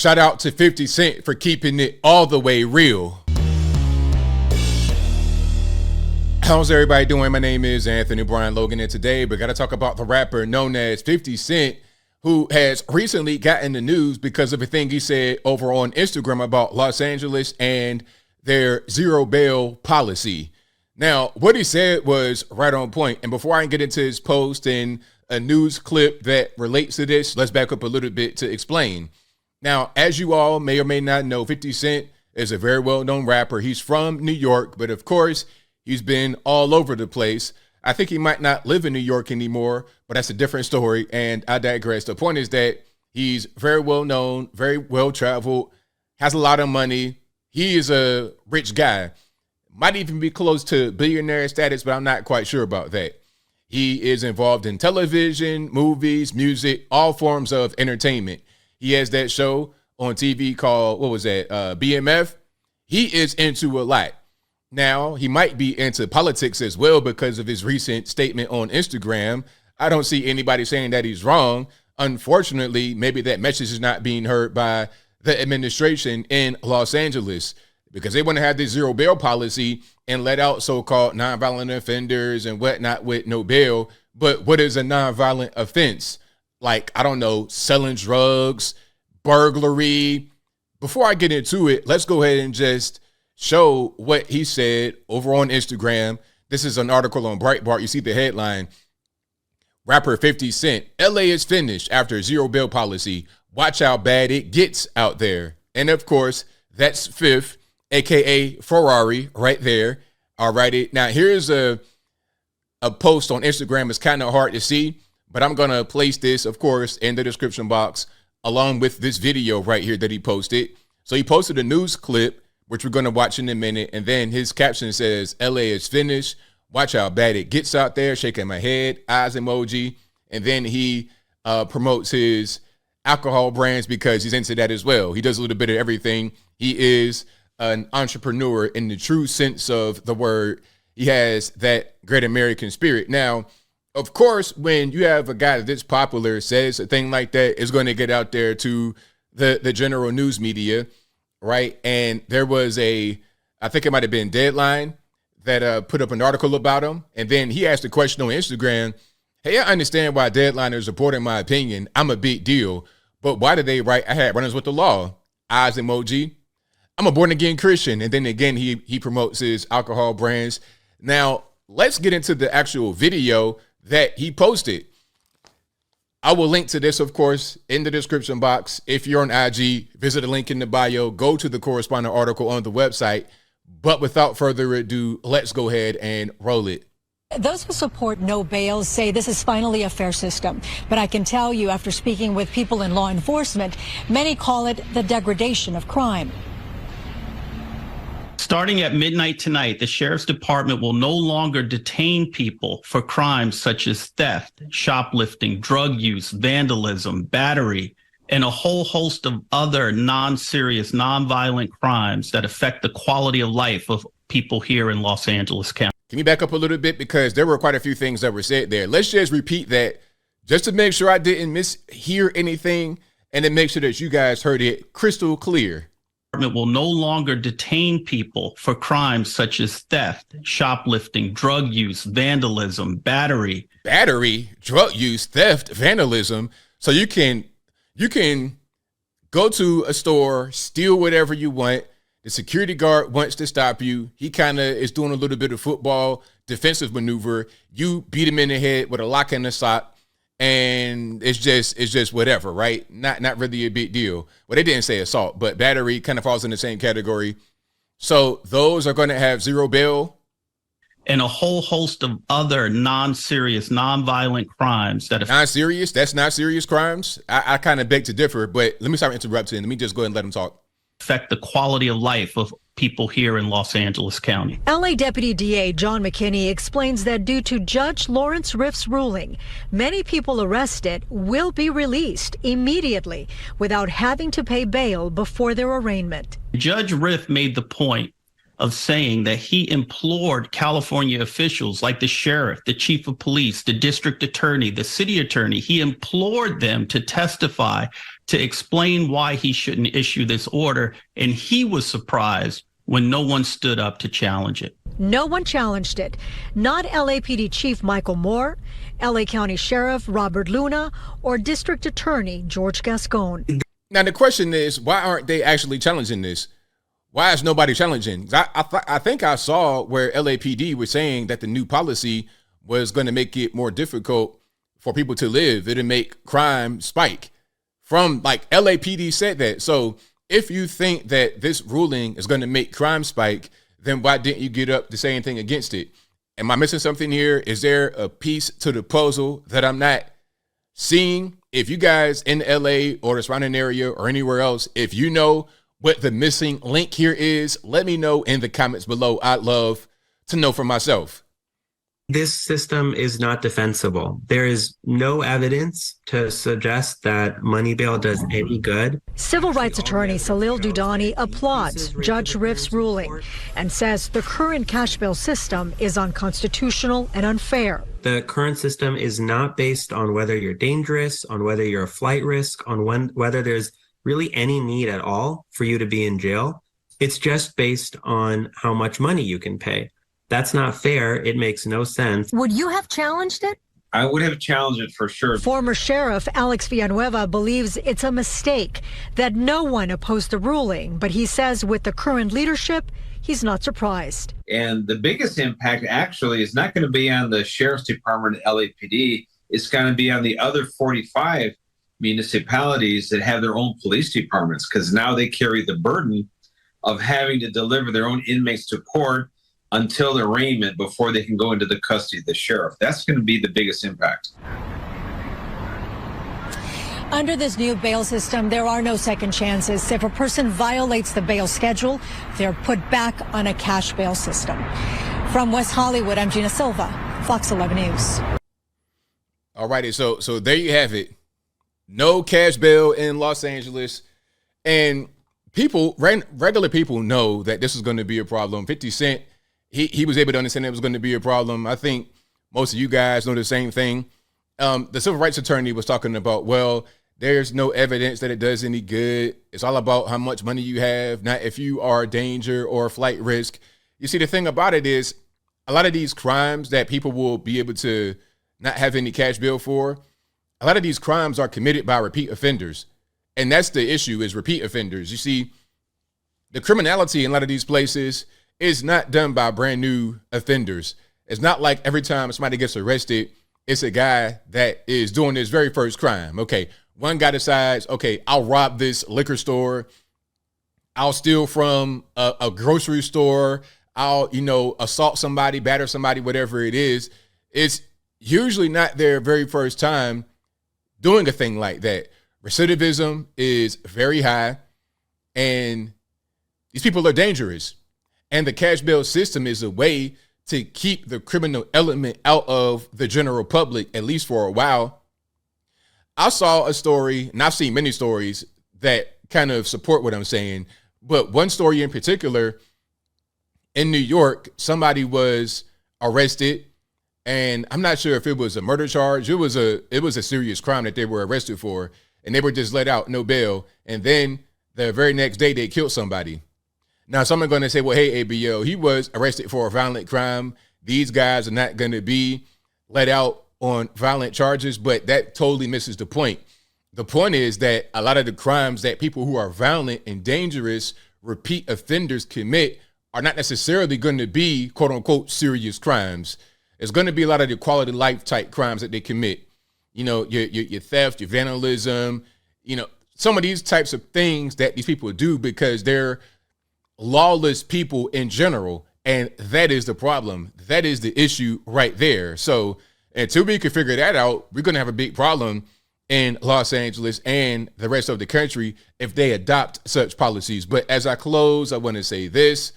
Shout out to 50 Cent for keeping it all the way real. How's everybody doing? My name is Anthony Brian Logan, and today we got to talk about the rapper known as 50 Cent, who has recently gotten the news because of a thing he said over on Instagram about Los Angeles and their zero bail policy. Now, what he said was right on point. And before I get into his post and a news clip that relates to this, let's back up a little bit to explain. Now, as you all may or may not know, 50 Cent is a very well-known rapper. He's from New York, but of course, he's been all over the place. I think he might not live in New York anymore, but that's a different story, and I digress. The point is that he's very well-known, very well-traveled, has a lot of money. He is a rich guy. Might even be close to billionaire status, but I'm not quite sure about that. He is involved in television, movies, music, all forms of entertainment. He has that show on TV called, BMF. He is into a lot. Now, he might be into politics as well because of his recent statement on Instagram. I don't see anybody saying that he's wrong. Unfortunately, maybe that message is not being heard by the administration in Los Angeles, because they want to have this zero bail policy and let out so-called nonviolent offenders and whatnot with no bail. But what is a nonviolent offense? Like, I don't know, selling drugs, burglary. Before I get into it, let's go ahead and just show what he said over on Instagram. This is an article on Breitbart. You see the headline. Rapper 50 Cent, LA is finished after zero bail policy. Watch how bad it gets out there. And of course, that's Fifth, aka Ferrari, right there. All righty. Now here's a post on Instagram. It's kind of hard to see, but I'm gonna place this, of course, in the description box along with this video right here that he posted. So he posted a news clip, which we're gonna watch in a minute, and then his caption says, LA is finished. Watch how bad it gets out there. Shaking my head, eyes emoji. And then he promotes his alcohol brands because he's into that as well. He does a little bit of everything. He is an entrepreneur in the true sense of the word. He has that great American spirit. Now, of course, when you have a guy that's popular says a thing like that, it's going to get out there to the general news media, right? And there was I think it might have been Deadline that put up an article about him. And then he asked a question on Instagram. Hey, I understand why Deadline is reporting my opinion. I'm a big deal. But why did they write, I had runners with the law? Eyes emoji. I'm a born again Christian. And then again, he promotes his alcohol brands. Now, let's get into the actual video that he posted. I will link to this, of course, in the description box. If you're on IG, visit the link in the bio, go to the corresponding article on the website. But without further ado, let's go ahead and roll it. Those who support no bail say this is finally a fair system. But I can tell you, after speaking with people in law enforcement, many call it the degradation of crime. Starting at midnight tonight, the Sheriff's Department will no longer detain people for crimes such as theft, shoplifting, drug use, vandalism, battery, and a whole host of other non-serious, non-violent crimes that affect the quality of life of people here in Los Angeles County. Can you back up a little bit? Because there were quite a few things that were said there. Let's just repeat that just to make sure I didn't mishear anything, and then make sure that you guys heard it crystal clear. Department will no longer detain people for crimes such as theft, shoplifting, drug use, vandalism, battery, drug use, theft, vandalism. So you can go to a store, steal whatever you want. The security guard wants to stop you. He kind of is doing a little bit of football defensive maneuver. You beat him in the head with a lock and a sock, and it's just whatever, right? Not really a big deal. Well, they didn't say assault, but battery kind of falls in the same category. So those are going to have zero bail. And a whole host of other non-serious, non-violent crimes that non-serious. That's not serious crimes. I kind of beg to differ, but let me stop interrupting. Let me just go ahead and let him talk. Affect the quality of life of people here in Los Angeles County. LA Deputy DA John McKinney explains that due to Judge Lawrence Riff's ruling, many people arrested will be released immediately without having to pay bail before their arraignment. Judge Riff made the point of saying that he implored California officials like the sheriff, the chief of police, the district attorney, the city attorney. He implored them to testify to explain why he shouldn't issue this order, and he was surprised when no one stood up to challenge it. No one challenged it. Not LAPD Chief Michael Moore, LA County Sheriff Robert Luna, or District Attorney George Gascon. Now, the question is, why aren't they actually challenging this? Why is nobody challenging? I think I saw where LAPD was saying that the new policy was going to make it more difficult for people to live. It'll make crime spike. From like LAPD said that. So if you think that this ruling is going to make crime spike, then why didn't you get up to say anything against it? Am I missing something here? Is there a piece to the puzzle that I'm not seeing? If you guys in LA or the surrounding area or anywhere else, if you know what the missing link here is, let me know in the comments below. I'd love to know for myself. This system is not defensible. There is no evidence to suggest that money bail does any good. Civil rights attorney Salil Dudani applauds Judge Riff's ruling and says the current cash bail system is unconstitutional and unfair. The current system is not based on whether you're dangerous, on whether you're a flight risk, on whether there's really any need at all for you to be in jail. It's just based on how much money you can pay. That's not fair. It makes no sense. Would you have challenged it? I would have challenged it for sure. Former Sheriff Alex Villanueva believes it's a mistake that no one opposed the ruling, but he says with the current leadership, he's not surprised. And the biggest impact actually is not going to be on the Sheriff's Department at LAPD. It's going to be on the other 45 municipalities that have their own police departments, because now they carry the burden of having to deliver their own inmates to court until arraignment before they can go into the custody of the sheriff. That's going to be the biggest impact. Under this new bail system, there are no second chances. If a person violates the bail schedule, they're put back on a cash bail system. From West Hollywood, I'm Gina Silva, Fox 11 News. All righty, so there you have it. No cash bail in Los Angeles. And people, regular people know that this is going to be a problem. 50 Cent, he was able to understand it was going to be a problem. I think most of you guys know the same thing. The civil rights attorney was talking about, well, there's no evidence that it does any good. It's all about how much money you have, not if you are a danger or a flight risk. You see, the thing about it is a lot of these crimes that people will be able to not have any cash bail for, a lot of these crimes are committed by repeat offenders. And that's the issue, is repeat offenders. You see, the criminality in a lot of these places is not done by brand new offenders. It's not like every time somebody gets arrested, it's a guy that is doing his very first crime. Okay, one guy decides, okay, I'll rob this liquor store. I'll steal from a grocery store. I'll, assault somebody, batter somebody, whatever it is. It's usually not their very first time doing a thing like that. Recidivism is very high, and these people are dangerous. And the cash bail system is a way to keep the criminal element out of the general public, at least for a while. I saw a story, and I've seen many stories that kind of support what I'm saying, but one story in particular, in New York, somebody was arrested, and I'm not sure if it was a murder charge. It was a serious crime that they were arrested for, and they were just let out, no bail. And then the very next day, they killed somebody. Now, someone's going to say, well, hey, ABO, he was arrested for a violent crime. These guys are not going to be let out on violent charges, but that totally misses the point. The point is that a lot of the crimes that people who are violent and dangerous, repeat offenders commit are not necessarily going to be, quote unquote, serious crimes. It's going to be a lot of the quality of life type crimes that they commit. Your theft, your vandalism, some of these types of things that these people do because they're lawless people in general. And that is the problem. That is the issue right there. So until we can figure that out, we're going to have a big problem in Los Angeles and the rest of the country if they adopt such policies. But as I close, I want to say this.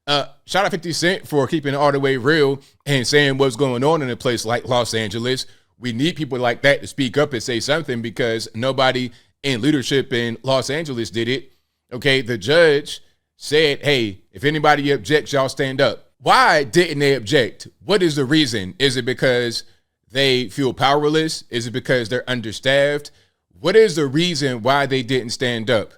Shout out 50 Cent for keeping it all the way real and saying what's going on in a place like Los Angeles. We need people like that to speak up and say something because nobody in leadership in Los Angeles did it. Okay, the judge said, hey, if anybody objects, y'all stand up. Why didn't they object? What is the reason? Is it because they feel powerless? Is it because they're understaffed? What is the reason why they didn't stand up?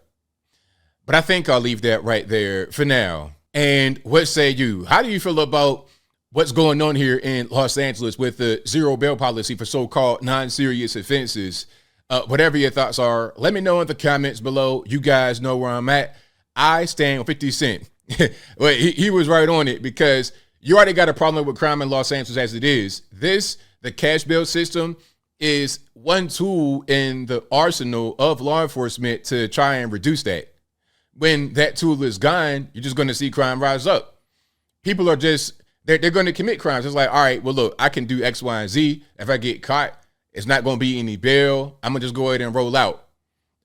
But I think I'll leave that right there for now. And what say you? How do you feel about what's going on here in Los Angeles with the zero bail policy for so-called non-serious offenses? Whatever your thoughts are, let me know in the comments below. You guys know where I'm at. I stand with 50 Cent. Well, he was right on it, because you already got a problem with crime in Los Angeles as it is. The cash bail system is one tool in the arsenal of law enforcement to try and reduce that. When that tool is gone, you're just going to see crime rise up. People are just, they're going to commit crimes. It's like, all right, well, look, I can do X, Y, and Z. If I get caught, it's not going to be any bail. I'm going to just go ahead and roll out.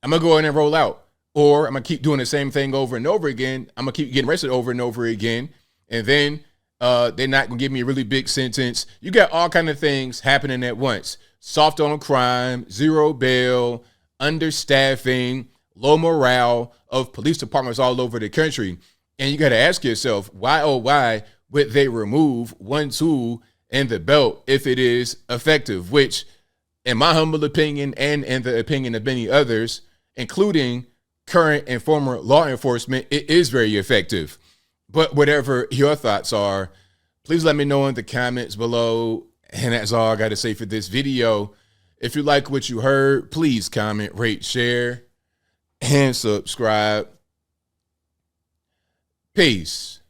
Or I'm going to keep doing the same thing over and over again. I'm going to keep getting arrested over and over again. And then they're not going to give me a really big sentence. You got all kind of things happening at once. Soft on crime, zero bail, understaffing, low morale of police departments all over the country. And you got to ask yourself, why, oh, why would they remove one tool in the belt if it is effective? Which, in my humble opinion, and in the opinion of many others, including current and former law enforcement, it is very effective. But whatever your thoughts are, please let me know in the comments below. And that's all I got to say for this video. If you like what you heard, please comment, rate, share, and subscribe. Peace.